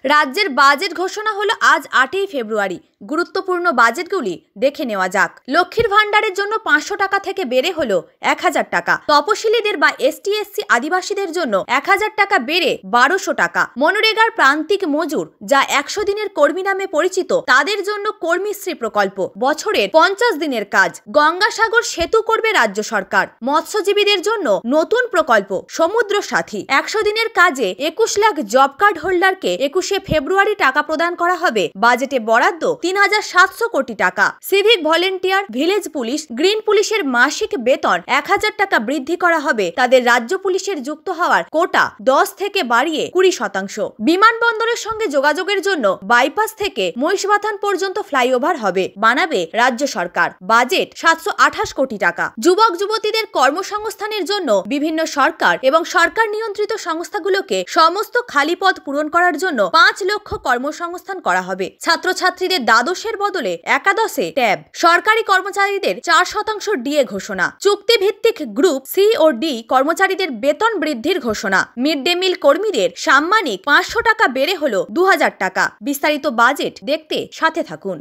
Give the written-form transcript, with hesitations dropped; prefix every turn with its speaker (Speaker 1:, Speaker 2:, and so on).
Speaker 1: রাজ্যের বাজেট ঘোষণা হলো আজ 8ই ফেব্রুয়ারি। গুরুত্বপূর্ণ বাজেটগুলি দেখে নেওয়া যাক। লক্ষ্মীর ভাণ্ডারের জন্য 500 টাকা থেকে বেড়ে হলো 1000 টাকা। তপশিলীদের বা ST/SC আদিবাসীদের জন্য 1000 টাকা বেড়ে 1200 টাকা। মনরেগার প্রান্তিক মজুর, যা 100 দিনের কর্মী নামে পরিচিত, তাদের জন্য কর্মীশ্রী প্রকল্প, বছরের 50 দিনের কাজ। গঙ্গাসাগর সেতু করবে রাজ্য সরকার। মৎস্যজীবীদের জন্য নতুন প্রকল্প সমুদ্র সাথী। 100 দিনের কাজে 21 লাখ জব কার্ড হোল্ডারকে 21 ফেব্রুয়ারি টাকা প্রদান করা হবে। বাজেটে বরাদ্দ 3700 কোটি টাকা। Civic volunteer, village police, green পুলিশের মাসিক বেতন 1000 টাকা বৃদ্ধি করা হবে। তাদের রাজ্য পুলিশের যুক্ত হওয়ার কোটা 10 থেকে বাড়িয়ে 20%। বিমানবন্দরের সঙ্গে যোগাযোগের জন্য বাইপাস থেকে মহিষবাথান পর্যন্ত ফ্লাইওভার হবে, বানাবে রাজ্য সরকার। বাজেট 728 কোটি টাকা। যুবক যুবতীদের কর্মসংস্থানের জন্য বিভিন্ন সরকার এবং সরকার নিয়ন্ত্রিত সংস্থাগুলোকে সমস্ত খালি পদ পূরণ করার জন্য 5 লক্ষ কর্মসংস্থান করা হবে। ছাত্রছাত্রীদের দ্বাদশের বদলে একাদশে ট্যাব। সরকারি কর্মচারীদের 4% ডিএ ঘোষণা। চুক্তিভিত্তিক গ্রুপ সি ও ডি কর্মচারীদের বেতন বৃদ্ধির ঘোষণা। মিড ডে মিল কর্মীদের সাম্মানিক 500 টাকা বেড়ে হলো 2000 টাকা। বিস্তারিত বাজেট দেখতে সাথে থাকুন।